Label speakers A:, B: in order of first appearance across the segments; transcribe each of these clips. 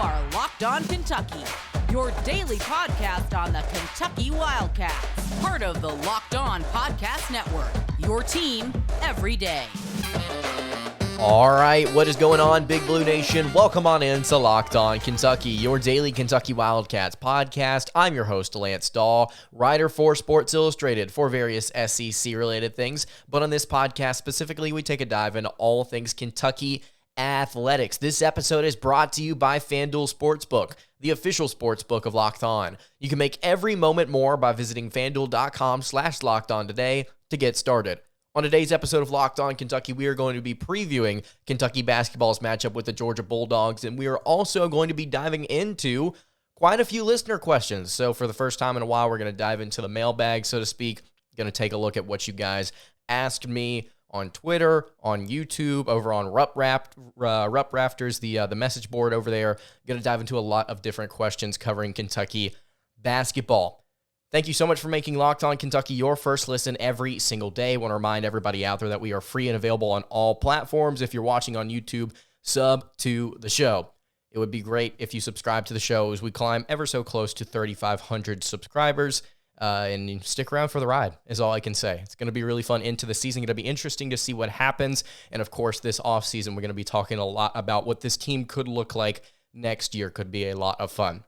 A: are Locked On Kentucky, your daily podcast on the Kentucky Wildcats. Part of the Locked On Podcast Network, your team every day.
B: All right, what is going on, Big Blue Nation? Welcome on in to Locked On Kentucky, your daily Kentucky Wildcats podcast. I'm your host, Lance Dawe, writer for Sports Illustrated for various SEC-related things. But on this podcast specifically, we take a dive into all things Kentucky athletics. This episode is brought to you by FanDuel Sportsbook, the official sportsbook of Locked On. You can make every moment more by visiting FanDuel.com/LockedOn today to get started. On today's episode of Locked On Kentucky, we are going to be previewing Kentucky basketball's matchup with the Georgia Bulldogs, and we are also going to be diving into quite a few listener questions. So for the first time in a while, we're going to dive into the mailbag, so to speak. Going to take a look at what you guys asked me on Twitter, on YouTube, over on Rupp Rafters, the message board over there. Going to dive into a lot of different questions covering Kentucky basketball. Thank you so much for making Locked On Kentucky your first listen every single day. I want to remind everybody out there that we are free and available on all platforms. If you're watching on YouTube, sub to the show. It would be great if you subscribe to the show as we climb ever so close to 3,500 subscribers. And stick around for the ride is all I can say. It's going to be really fun into the season. Going to be interesting to see what happens. And of course, this offseason, we're going to be talking a lot about what this team could look like next year. Could be a lot of fun.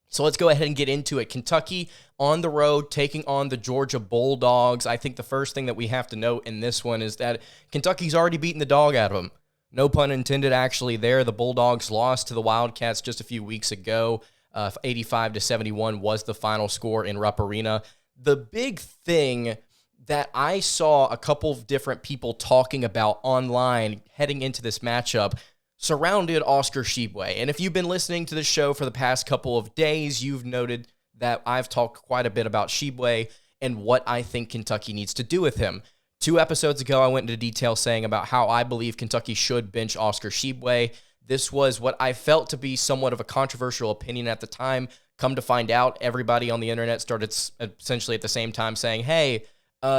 B: So let's go ahead and get into it. Kentucky on the road, taking on the Georgia Bulldogs. I think the first thing that we have to note in this one is that Kentucky's already beaten the dog out of them. No pun intended, actually, there. The Bulldogs lost to the Wildcats just a few weeks ago. 85-71 was the final score in Rupp Arena. The big thing that I saw a couple of different people talking about online heading into this matchup surrounded Oscar Tshiebwe. And if you've been listening to the show for the past couple of days, you've noted that I've talked quite a bit about Tsheibwe and what I think Kentucky needs to do with him. 2 episodes ago, I went into detail saying about how I believe Kentucky should bench Oscar Tshiebwe. This was what I felt to be somewhat of a controversial opinion at the time. Come to find out, everybody on the internet started essentially at the same time saying, hey,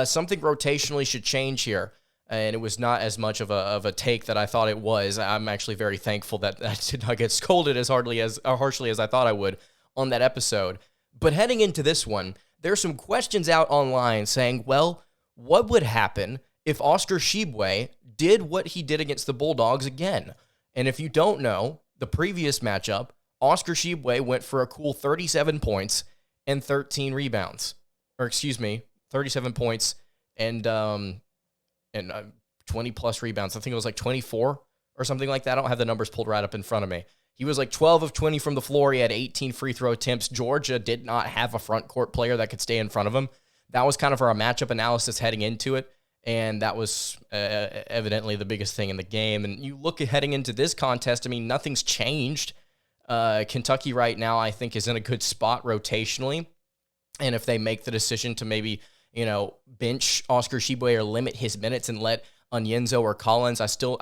B: something rotationally should change here. And it was not as much of a take that I thought it was. I'm actually very thankful that I did not get scolded as harshly as I thought I would on that episode. But heading into this one, there's some questions out online saying, well, what would happen if Oscar Tshiebwe did what he did against the Bulldogs again? And if you don't know, the previous matchup, Oscar Tshiebwe went for a cool 37 points and 13 rebounds. 37 points and 20-plus rebounds. I think it was like 24 or something like that. I don't have the numbers pulled right up in front of me. He was like 12 of 20 from the floor. He had 18 free throw attempts. Georgia did not have a front court player that could stay in front of him. That was kind of our matchup analysis heading into it. And that was evidently the biggest thing in the game. And you look at heading into this contest, I mean, nothing's changed. Kentucky right now, I think, is in a good spot rotationally. And if they make the decision to maybe, bench Oscar Tshiebwe or limit his minutes and let Onyenso or Collins, I still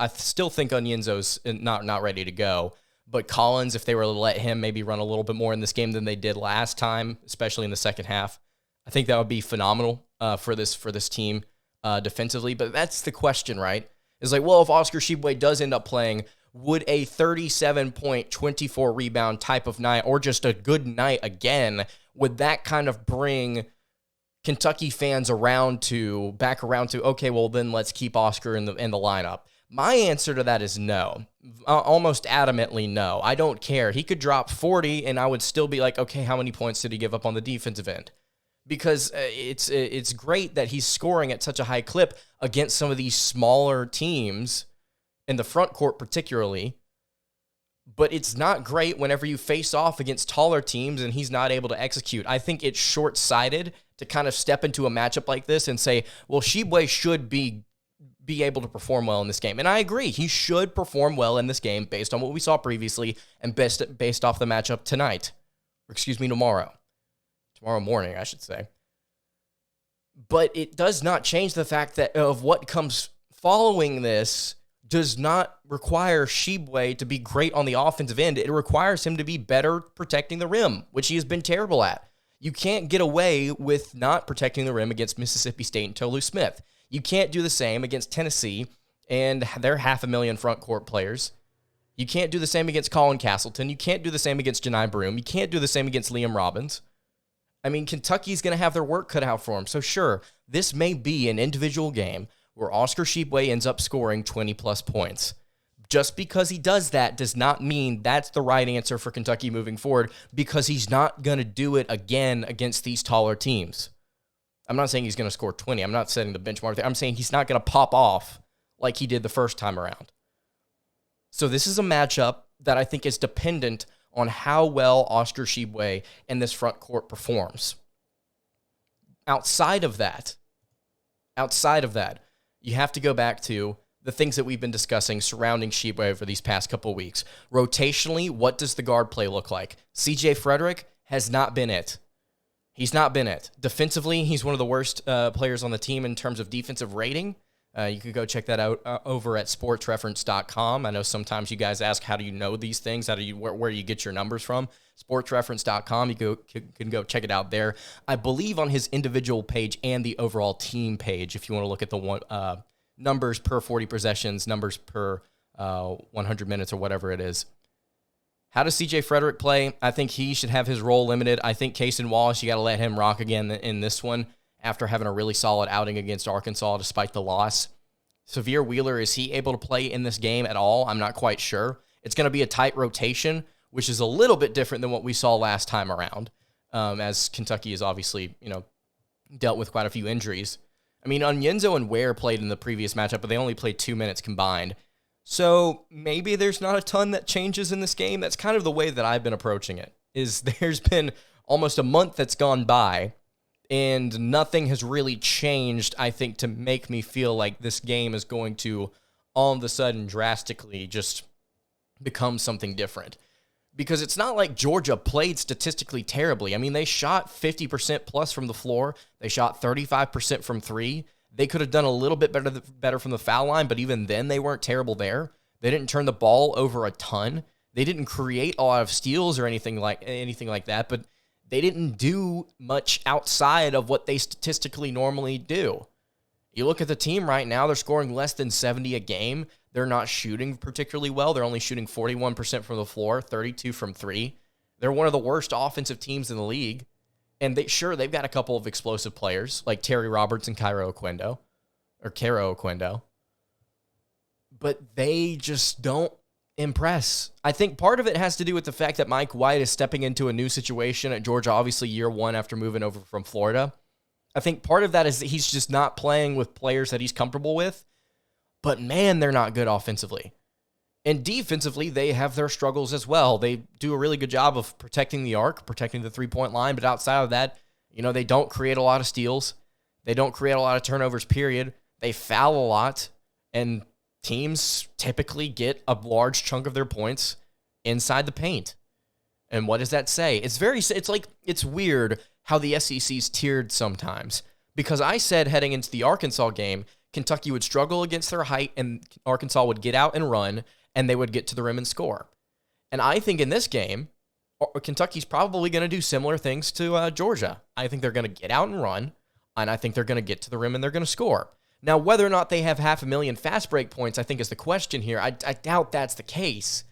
B: think Onyenso's not ready to go. But Collins, if they were to let him maybe run a little bit more in this game than they did last time, especially in the second half, I think that would be phenomenal for this team. Defensively, but that's the question, right? It's like, well, if Oscar Tshiebwe does end up playing, would a 37-point, 24-rebound type of night, or just a good night again, would that kind of bring Kentucky fans back around to, okay, well, then let's keep Oscar in the lineup? My answer to that is no. Almost adamantly no. I don't care. He could drop 40, and I would still be like, okay, how many points did he give up on the defensive end? Because it's great that he's scoring at such a high clip against some of these smaller teams, in the front court particularly, but it's not great whenever you face off against taller teams and he's not able to execute. I think it's short-sighted to kind of step into a matchup like this and say, well, Tshiebwe should be able to perform well in this game. And I agree, he should perform well in this game based on what we saw previously and based off the matchup tomorrow morning, I should say. But it does not change the fact that of what comes following this does not require Tsheibwe to be great on the offensive end. It requires him to be better protecting the rim, which he has been terrible at. You can't get away with not protecting the rim against Mississippi State and Tolu Smith. You can't do the same against Tennessee and their 500,000 front court players. You can't do the same against Colin Castleton. You can't do the same against Janai Broome. You can't do the same against Liam Robbins. I mean, Kentucky's going to have their work cut out for them. So sure, this may be an individual game where Oscar Tshiebwe ends up scoring 20-plus points. Just because he does that does not mean that's the right answer for Kentucky moving forward, because he's not going to do it again against these taller teams. I'm not saying he's going to score 20. I'm not setting the benchmark there. I'm saying he's not going to pop off like he did the first time around. So this is a matchup that I think is dependent on how well Oscar Tshiebwe and this front court performs. Outside of that, you have to go back to the things that we've been discussing surrounding Tsheibwe over these past couple weeks. Rotationally, what does the guard play look like? CJ Frederick has not been it. He's not been it. Defensively, he's one of the worst players on the team in terms of defensive rating. You can go check that out over at sportsreference.com. I know sometimes you guys ask, how do you know these things? Where do you get your numbers from? Sportsreference.com. You can go check it out there. I believe on his individual page and the overall team page, if you want to look at the numbers per 40 possessions, numbers per 100 minutes or whatever it is. How does CJ Frederick play? I think he should have his role limited. I think Cason Wallace, you got to let him rock again in this one after having a really solid outing against Arkansas despite the loss. Severe Wheeler, is he able to play in this game at all? I'm not quite sure. It's going to be a tight rotation, which is a little bit different than what we saw last time around, as Kentucky has obviously, dealt with quite a few injuries. I mean, Onyenso and Ware played in the previous matchup, but they only played 2 minutes combined. So maybe there's not a ton that changes in this game. That's kind of the way that I've been approaching it, is there's been almost a month that's gone by, and nothing has really changed, I think, to make me feel like this game is going to all of a sudden drastically just become something different. Because it's not like Georgia played statistically terribly. I mean, they shot 50% plus from the floor. They shot 35% from three. They could have done a little bit better from the foul line, but even then they weren't terrible there. They didn't turn the ball over a ton. They didn't create a lot of steals or anything like that, but they didn't do much outside of what they statistically normally do. You look at the team right now, they're scoring less than 70 a game. They're not shooting particularly well. They're only shooting 41% from the floor, 32 from three. They're one of the worst offensive teams in the league. And they've got a couple of explosive players like Terry Roberts and Cairo Oquendo. But they just don't impress. I think part of it has to do with the fact that Mike White is stepping into a new situation at Georgia, obviously year one after moving over from Florida. I think part of that is that he's just not playing with players that he's comfortable with. But man, they're not good offensively. And defensively, they have their struggles as well. They do a really good job of protecting the arc, protecting the three-point line, but outside of that, they don't create a lot of steals. They don't create a lot of turnovers, period. They foul a lot, and teams typically get a large chunk of their points inside the paint. And what does that say? It's weird how the SEC's tiered sometimes, because I said heading into the Arkansas game, Kentucky would struggle against their height, and Arkansas would get out and run, and they would get to the rim and score. And I think in this game, Kentucky's probably going to do similar things to Georgia. I think they're going to get out and run, and I think they're going to get to the rim and they're going to score. Now, whether or not they have 500,000 fast break points, I think is the question here. I doubt that's the case,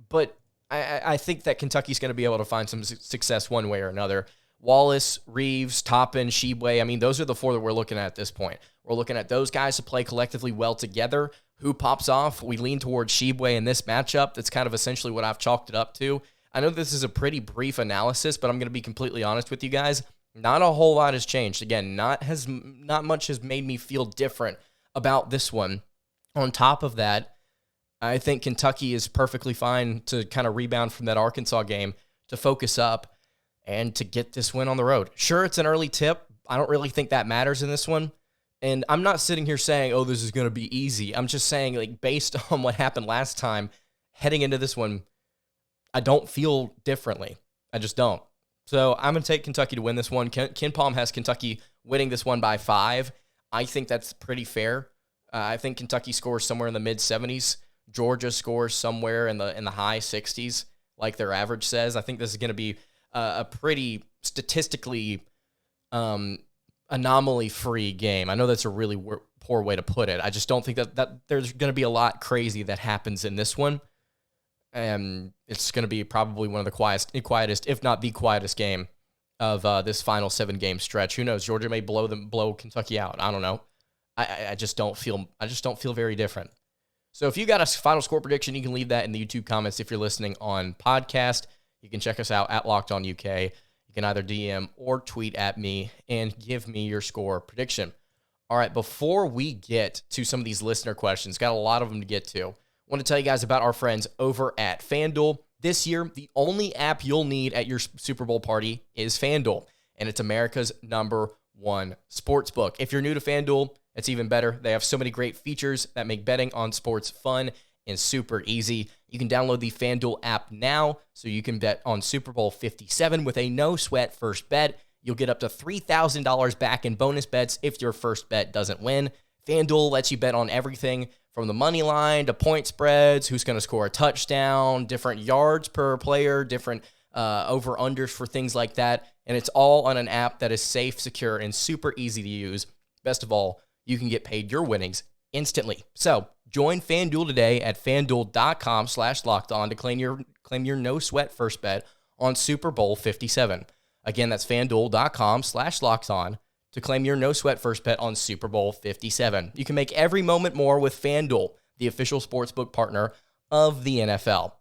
B: but I think that Kentucky's going to be able to find some success one way or another. Wallace, Reeves, Toppin, Tsheibwe, I mean, those are the four that we're looking at this point. We're looking at those guys to play collectively well together. Who pops off? We lean towards Tsheibwe in this matchup. That's kind of essentially what I've chalked it up to. I know this is a pretty brief analysis, but I'm going to be completely honest with you guys. Not a whole lot has changed. Again, not much has made me feel different about this one. On top of that, I think Kentucky is perfectly fine to kind of rebound from that Arkansas game, to focus up, and to get this win on the road. Sure, it's an early tip. I don't really think that matters in this one. And I'm not sitting here saying, oh, this is going to be easy. I'm just saying, based on what happened last time, heading into this one, I don't feel differently. I just don't. So I'm going to take Kentucky to win this one. Ken Palm has Kentucky winning this one by 5. I think that's pretty fair. I think Kentucky scores somewhere in the mid-70s. Georgia scores somewhere in the high 60s, like their average says. I think this is going to be a pretty statistically anomaly-free game. I know that's a really poor way to put it. I just don't think that there's going to be a lot crazy that happens in this one. And it's going to be probably one of the quietest, if not the quietest game of this final 7-game stretch. Who knows? Georgia may blow Kentucky out. I don't know. I just don't feel very different. So if you got a final score prediction, you can leave that in the YouTube comments. If you're listening on podcast, you can check us out at Locked On UK. You can either DM or tweet at me and give me your score prediction. All right, before we get to some of these listener questions, got a lot of them to get to. I want to tell you guys about our friends over at FanDuel. This year, the only app you'll need at your Super Bowl party is FanDuel, and it's America's #1 sportsbook. If you're new to FanDuel, it's even better. They have so many great features that make betting on sports fun and super easy. You can download the FanDuel app now so you can bet on Super Bowl 57 with a no-sweat first bet. You'll get up to $3,000 back in bonus bets if your first bet doesn't win. FanDuel lets you bet on everything from the money line to point spreads, who's going to score a touchdown, different yards per player, different over-unders for things like that. And it's all on an app that is safe, secure, and super easy to use. Best of all, you can get paid your winnings instantly. So join FanDuel today at FanDuel.com/lockedon to claim your no-sweat first bet on Super Bowl 57. Again, that's FanDuel.com/lockedon to claim your no-sweat first bet on Super Bowl 57. You can make every moment more with FanDuel, the official sportsbook partner of the NFL.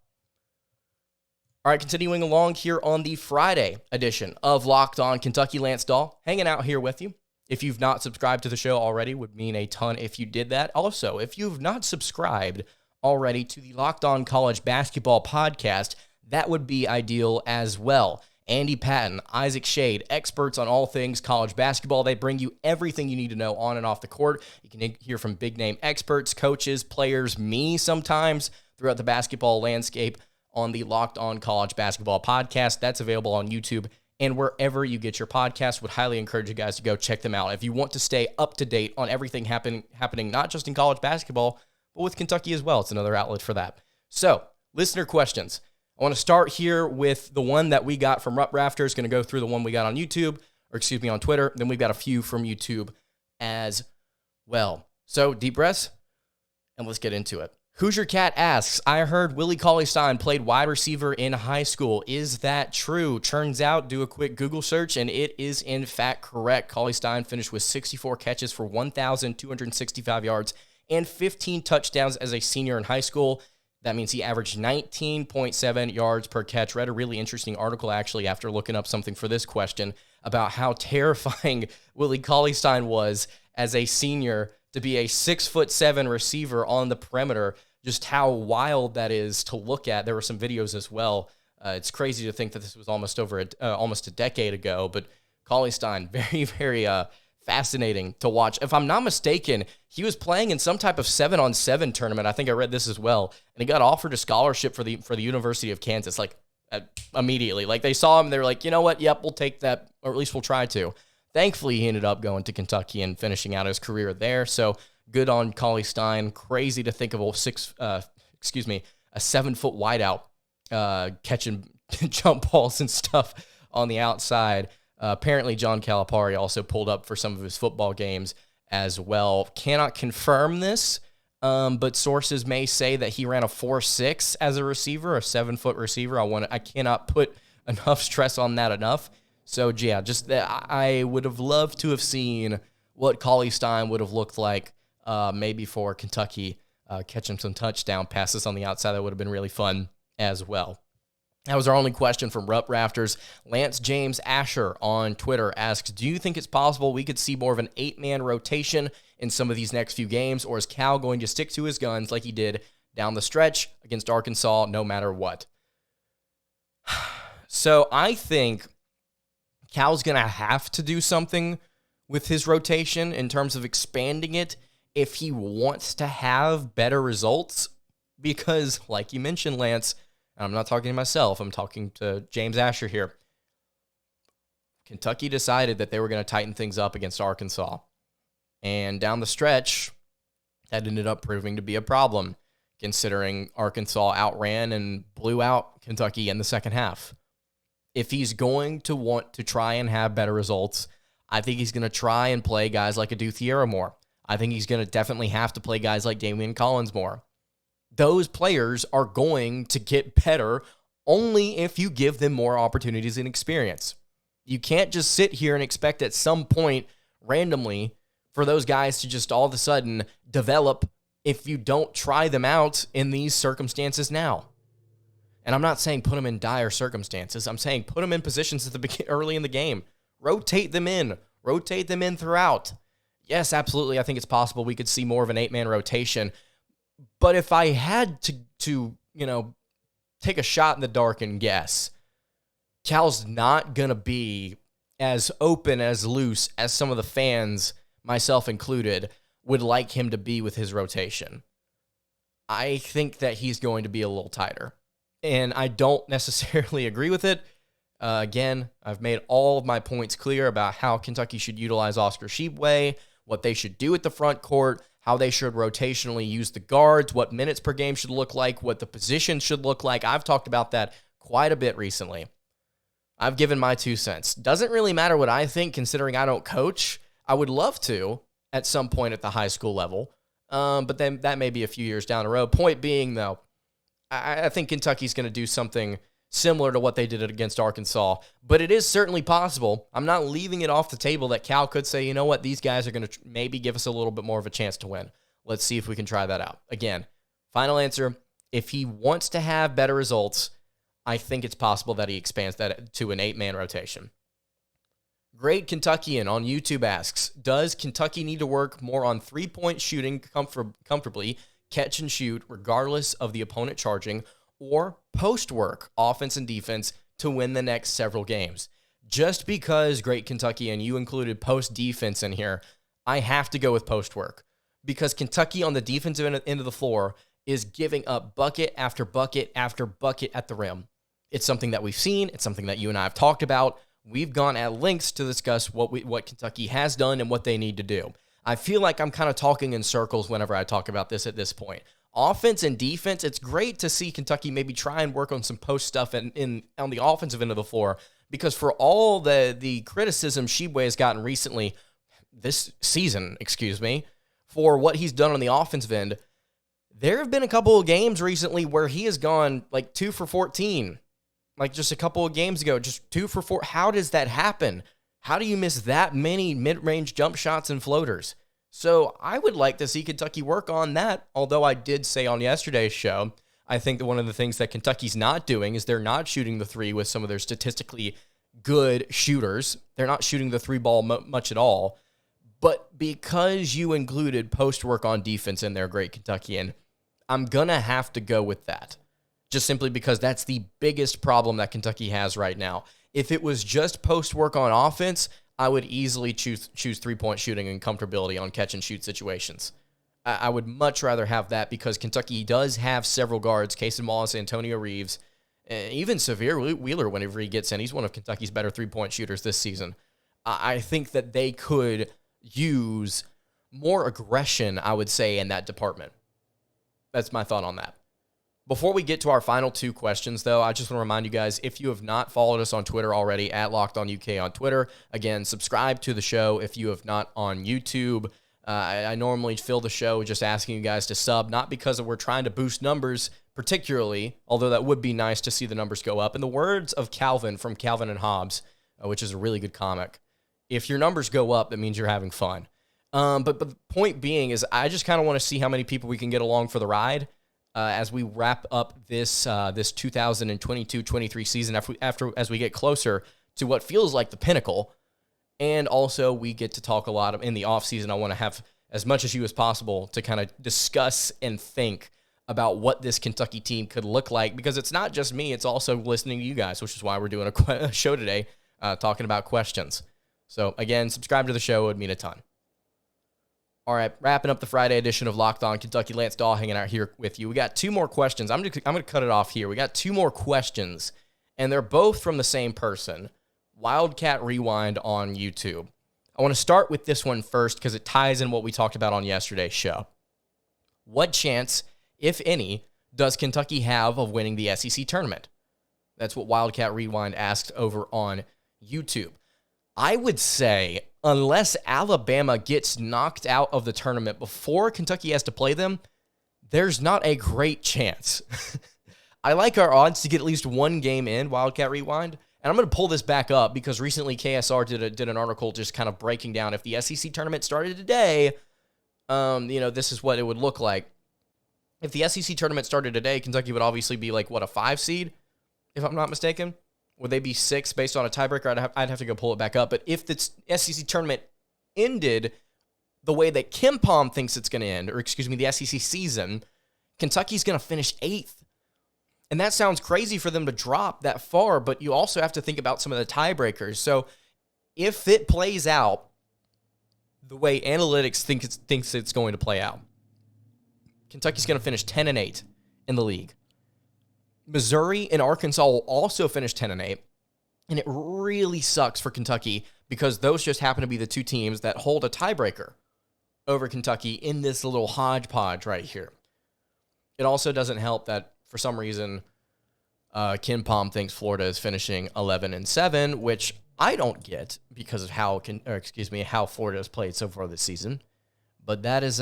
B: All right, continuing along here on the Friday edition of Locked On Kentucky, Lance Dawe, hanging out here with you. If you've not subscribed to the show already, would mean a ton if you did that. Also, if you've not subscribed already to the Locked On College Basketball Podcast, that would be ideal as well. Andy Patton, Isaac Shade, experts on all things college basketball. They bring you everything you need to know on and off the court. You can hear from big-name experts, coaches, players, me sometimes, throughout the basketball landscape on the Locked On College Basketball Podcast. That's available on YouTube and wherever you get your podcast. Would highly encourage you guys to go check them out if you want to stay up to date on everything happening not just in college basketball, but with Kentucky as well. It's another outlet for that. So, listener questions. I want to start here with the one that we got from Rupp Rafters. Going to go through the one we got on YouTube, on Twitter. Then we've got a few from YouTube as well. So, deep breaths, and let's get into it. Hoosier Cat asks, I heard Willie Cauley-Stein played wide receiver in high school. Is that true? Turns out, do a quick Google search, and it is in fact correct. Cauley-Stein finished with 64 catches for 1,265 yards and 15 touchdowns as a senior in high school. That means he averaged 19.7 yards per catch. Read a really interesting article, actually, after looking up something for this question about how terrifying Willie Cauley-Stein was as a senior to be a 6'7" receiver on the perimeter. Just how wild that is to look at. There were some videos as well. It's crazy to think that this was almost a decade ago, but Cauley-Stein, very, very fascinating to watch. If I'm not mistaken, he was playing in some type of 7-on-7 tournament. I think I read this as well, and he got offered a scholarship for the University of Kansas, immediately. They saw him, they were like, you know what? Yep, we'll take that, or at least we'll try to. Thankfully, he ended up going to Kentucky and finishing out his career there. So good on Cauley-Stein. Crazy to think of a 7-foot wideout catching jump balls and stuff on the outside. Apparently, John Calipari also pulled up for some of his football games as well. Cannot confirm this, but sources may say that he ran a 4.6 as a receiver, a 7-foot receiver. I cannot put enough stress on that enough. So, yeah, just I would have loved to have seen what Cauley-Stein would have looked like maybe for Kentucky, catching some touchdown passes on the outside. That would have been really fun as well. That was our only question from Rupp Rafters. Lance James Asher on Twitter asks, do you think it's possible we could see more of an 8-man rotation in some of these next few games, or is Cal going to stick to his guns like he did down the stretch against Arkansas no matter what? So I think Cal's going to have to do something with his rotation in terms of expanding it if he wants to have better results, because like you mentioned, Lance, I'm not talking to myself, I'm talking to James Asher here. Kentucky decided that they were going to tighten things up against Arkansas. And down the stretch, that ended up proving to be a problem, considering Arkansas outran and blew out Kentucky in the second half. If he's going to want to try and have better results, I think he's going to try and play guys like Adou Thiero more. I think he's going to definitely have to play guys like Damian Collins more. those players are going to get better only if you give them more opportunities and experience. You can't just sit here and expect at some point randomly for those guys to just all of a sudden develop if you don't try them out in these circumstances now. And I'm not saying put them in dire circumstances. I'm saying put them in positions at the early in the game. Rotate them in. Rotate them in throughout. Yes, absolutely. I think it's possible we could see more of an 8-man rotation. But if I had to take a shot in the dark and guess, Cal's not going to be as open, as loose as some of the fans, myself included, would like him to be with his rotation. I think that he's going to be a little tighter. And I don't necessarily agree with it. Again, I've made all of my points clear about how Kentucky should utilize Oscar Tshiebwe, what they should do at the front court, how they should rotationally use the guards, what minutes per game should look like, what the position should look like. I've talked about that quite a bit recently. I've given my 2 cents. Doesn't really matter what I think, considering I don't coach. I would love to at some point at the high school level, but then that may be a few years down the road. Point being, though, I think Kentucky's going to do something similar to what they did against Arkansas, but it is certainly possible. I'm not leaving it off the table that Cal could say, you know what, these guys are going to maybe give us a little bit more of a chance to win. Let's see if we can try that out. Again, final answer, if he wants to have better results, I think it's possible that he expands that to an 8-man rotation. Great Kentuckian on YouTube asks, does Kentucky need to work more on three-point shooting comfortably, catch and shoot, regardless of the opponent charging, or post work, offense and defense, to win the next several games? Just because, Great Kentuckian, you included post defense in here, I have to go with post work. Because Kentucky on the defensive end of the floor is giving up bucket after bucket after bucket at the rim. It's something that we've seen. It's something that you and I have talked about. We've gone at lengths to discuss what Kentucky has done and what they need to do. I feel like I'm kind of talking in circles whenever I talk about this at this point. Offense and defense, it's great to see Kentucky maybe try and work on some post stuff on the offensive end of the floor, because for all the criticism Tsheibwe has gotten recently, this season, for what he's done on the offensive end, there have been a couple of games recently where he has gone like 2 for 14. Like just a couple of games ago, just 2 for 4. How does that happen? How do you miss that many mid-range jump shots and floaters? So I would like to see Kentucky work on that, although I did say on yesterday's show, I think that one of the things that Kentucky's not doing is they're not shooting the three with some of their statistically good shooters. They're not shooting the three ball much at all. But because you included post work on defense in there, Great Kentuckian, I'm going to have to go with that. Just simply because that's the biggest problem that Kentucky has right now. If it was just post work on offense, I would easily choose three-point shooting and comfortability on catch-and-shoot situations. I would much rather have that because Kentucky does have several guards, Casey Moss, Antonio Reeves, even Severe Wheeler whenever he gets in. He's one of Kentucky's better three-point shooters this season. I think that they could use more aggression, I would say, in that department. That's my thought on that. Before we get to our final 2 questions, though, I just want to remind you guys, if you have not followed us on Twitter already, at LockedOnUK on Twitter, again, subscribe to the show if you have not on YouTube. I normally fill the show just asking you guys to sub, not because we're trying to boost numbers particularly, although that would be nice to see the numbers go up. In the words of Calvin from Calvin and Hobbes, which is a really good comic, if your numbers go up, that means you're having fun. But the point being is I just kind of want to see how many people we can get along for the ride. As we wrap up this 2022-23 season, as we get closer to what feels like the pinnacle, and also we get to talk a lot in the offseason. I want to have as much as you as possible to kind of discuss and think about what this Kentucky team could look like, because it's not just me, it's also listening to you guys, which is why we're doing a show today talking about questions. So again, subscribe to the show. It would mean a ton. All right, wrapping up the Friday edition of Locked On Kentucky. Lance Dawe hanging out here with you. We got 2 more questions. I'm going to cut it off here. We got 2 more questions, and they're both from the same person, Wildcat Rewind on YouTube. I want to start with this one first because it ties in what we talked about on yesterday's show. What chance, if any, does Kentucky have of winning the SEC tournament? That's what Wildcat Rewind asked over on YouTube. I would say, unless Alabama gets knocked out of the tournament before Kentucky has to play them, there's not a great chance. I like our odds to get at least one game in Wildcat Rewind. And I'm going to pull this back up because recently KSR did an article just kind of breaking down if the SEC tournament started today, this is what it would look like. If the SEC tournament started today, Kentucky would obviously be like, a 5 seed, if I'm not mistaken? Would they be 6 based on a tiebreaker? I'd have to go pull it back up. But if the SEC tournament ended the way that KenPom thinks it's going to end, the SEC season, Kentucky's going to finish 8th. And that sounds crazy for them to drop that far, but you also have to think about some of the tiebreakers. So if it plays out the way analytics thinks it's going to play out, Kentucky's going to finish 10-8 in the league. Missouri and Arkansas will also finish 10-8, and it really sucks for Kentucky because those just happen to be the 2 teams that hold a tiebreaker over Kentucky in this little hodgepodge right here. It also doesn't help that for some reason, KenPom thinks Florida is finishing 11-7, which I don't get because of how Florida has played so far this season. But that is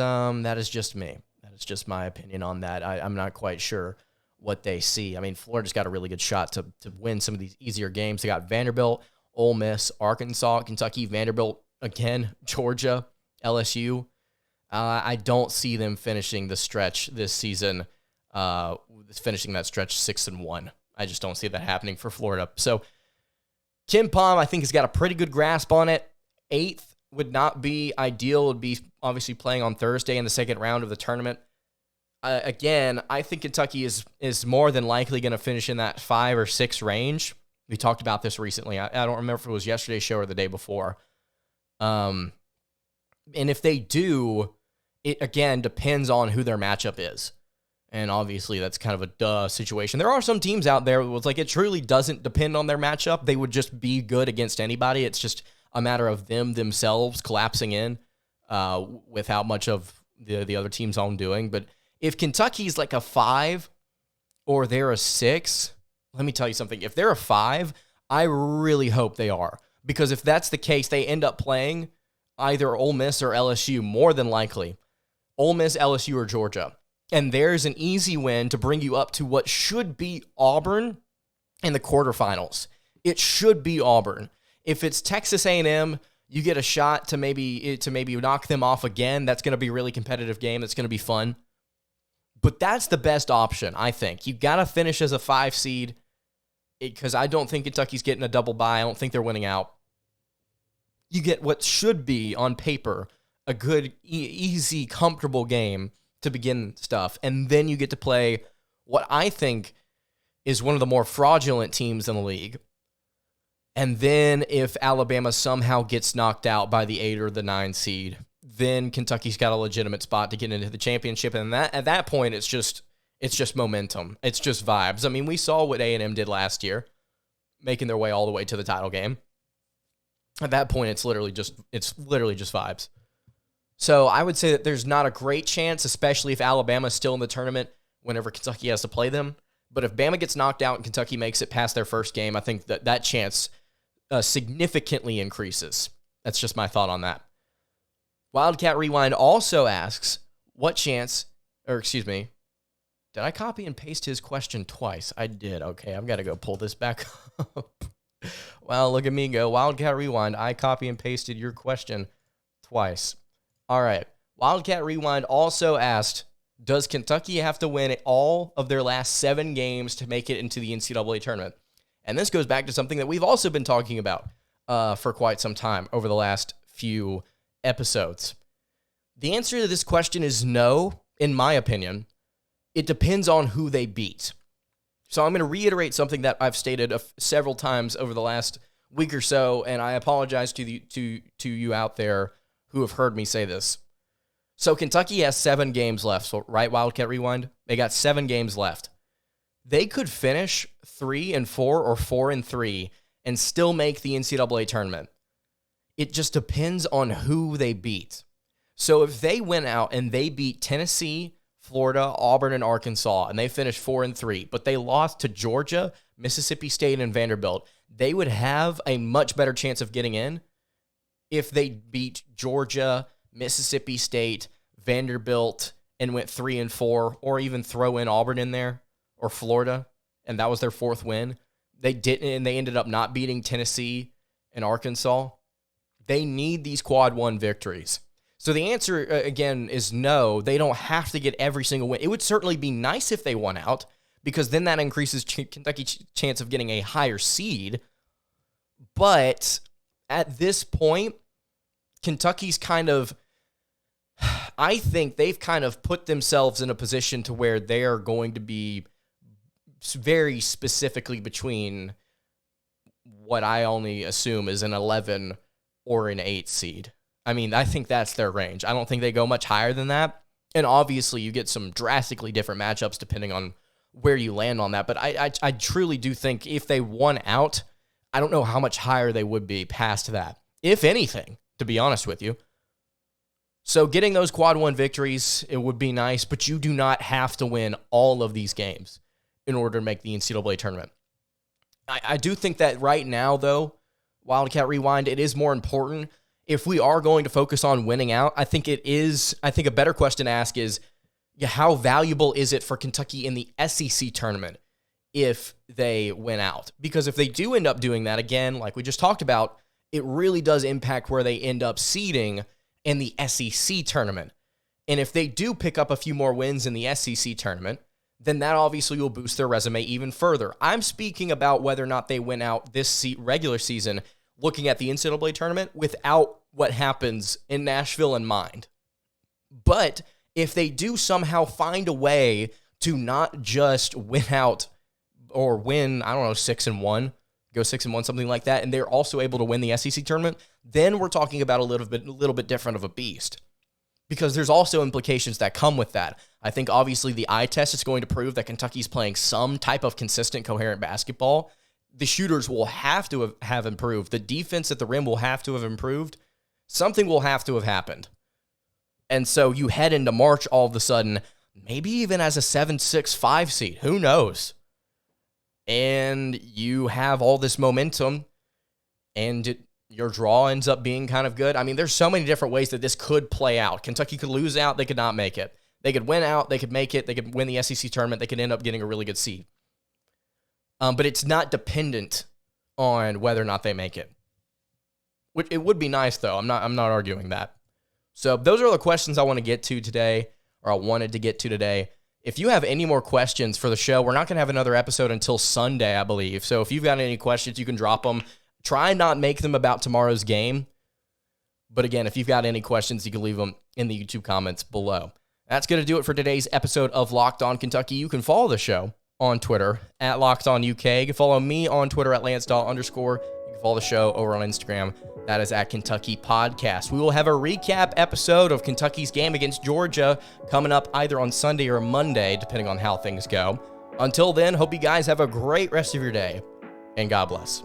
B: just me. That is just my opinion on that. I'm not quite sure what they see. I mean, Florida's got a really good shot to win some of these easier games. They got Vanderbilt, Ole Miss, Arkansas, Kentucky, Vanderbilt again, Georgia, LSU. I don't see them finishing the stretch this season. Finishing that stretch 6-1. I just don't see that happening for Florida. So KenPom, I think, has got a pretty good grasp on it. 8th would not be ideal. It would be obviously playing on Thursday in the second round of the tournament. Again, I think Kentucky is more than likely going to finish in that 5 or 6 range. We talked about this recently. I don't remember if it was yesterday's show or the day before. And if they do, it again depends on who their matchup is. And obviously, that's kind of a duh situation. There are some teams out there where it's like it truly doesn't depend on their matchup. They would just be good against anybody. It's just a matter of themselves collapsing in with how much of the other team's own doing. But if Kentucky's like a 5 or they're a 6, let me tell you something. If they're a 5, I really hope they are. Because if that's the case, they end up playing either Ole Miss or LSU, more than likely. Ole Miss, LSU, or Georgia. And there's an easy win to bring you up to what should be Auburn in the quarterfinals. It should be Auburn. If it's Texas A&M, you get a shot to maybe knock them off again. That's going to be a really competitive game. It's going to be fun. But that's the best option, I think. You got to finish as a 5 seed because I don't think Kentucky's getting a double bye. I don't think they're winning out. You get what should be, on paper, a good, easy, comfortable game to begin stuff, and then you get to play what I think is one of the more fraudulent teams in the league. And then if Alabama somehow gets knocked out by the 8 or the 9 seed, then Kentucky's got a legitimate spot to get into the championship. And at that point, it's just momentum. It's just vibes. I mean, we saw what A&M did last year, making their way all the way to the title game. At that point, it's literally just vibes. So I would say that there's not a great chance, especially if Alabama's still in the tournament whenever Kentucky has to play them. But if Bama gets knocked out and Kentucky makes it past their first game, I think that chance significantly increases. That's just my thought on that. Wildcat Rewind also asks, did I copy and paste his question twice? I did. Okay, I've got to go pull this back up. Well, look at me go. Wildcat Rewind, I copy and pasted your question twice. All right. Wildcat Rewind also asked, does Kentucky have to win all of their last 7 games to make it into the NCAA tournament? And this goes back to something that we've also been talking about for quite some time over the last few episodes. The answer to this question is no, in my opinion. It depends on who they beat. So I'm going to reiterate something that I've stated several times over the last week or so, and I apologize to you out there who have heard me say this. So Kentucky has 7 games left, so, right, Wildcat Rewind? They got 7 games left. They could finish 3-4 or 4-3 and still make the NCAA tournament. It just depends on who they beat. So if they went out and they beat Tennessee, Florida, Auburn, and Arkansas, and they finished 4-3, but they lost to Georgia, Mississippi State, and Vanderbilt, they would have a much better chance of getting in if they beat Georgia, Mississippi State, Vanderbilt, and went 3-4, or even throw in Auburn in there or Florida, and that was their 4th win. They didn't, and they ended up not beating Tennessee and Arkansas. They need these quad 1 victories. So the answer, again, is no. They don't have to get every single win. It would certainly be nice if they won out, because then that increases Kentucky's chance of getting a higher seed. But at this point, Kentucky's I think they've kind of put themselves in a position to where they are going to be very specifically between what I only assume is an 11 or an 8 seed. I mean, I think that's their range. I don't think they go much higher than that. And obviously, you get some drastically different matchups depending on where you land on that. But I truly do think if they won out, I don't know how much higher they would be past that, if anything, to be honest with you. So getting those quad 1 victories, it would be nice, but you do not have to win all of these games in order to make the NCAA tournament. I do think that right now, though, Wildcat Rewind, it is more important. If we are going to focus on winning out, I think a better question to ask is, how valuable is it for Kentucky in the SEC tournament if they win out? Because if they do end up doing that, again, like we just talked about, it really does impact where they end up seeding in the SEC tournament. And if they do pick up a few more wins in the SEC tournament, then that obviously will boost their resume even further. I'm speaking about whether or not they win out this regular season, looking at the NCAA tournament without what happens in Nashville in mind. But if they do somehow find a way to not just win out or win, 6-1, go 6-1, something like that, and they're also able to win the SEC tournament, then we're talking about a little bit different of a beast. Because there's also implications that come with that. I think obviously the eye test is going to prove that Kentucky's playing some type of consistent, coherent basketball. The shooters will have to have improved. The defense at the rim will have to have improved. Something will have to have happened. And so you head into March all of a sudden, maybe even as a 7-6-5 seed. Who knows? And you have all this momentum, and your draw ends up being kind of good. I mean, there's so many different ways that this could play out. Kentucky could lose out. They could not make it. They could win out. They could make it. They could win the SEC tournament. They could end up getting a really good seed. But it's not dependent on whether or not they make it. Which it would be nice, though. I'm not arguing that. So those are the questions I want to get to today, or I wanted to get to today. If you have any more questions for the show, we're not going to have another episode until Sunday, I believe. So if you've got any questions, you can drop them. Try not make them about tomorrow's game. But again, if you've got any questions, you can leave them in the YouTube comments below. That's going to do it for today's episode of Locked On Kentucky. You can follow the show on Twitter at Locked On UK. You can follow me on Twitter at @LanceDawe_. You can follow the show over on Instagram. That is at Kentucky Podcast. We will have a recap episode of Kentucky's game against Georgia coming up either on Sunday or Monday, depending on how things go. Until then, hope you guys have a great rest of your day, and God bless.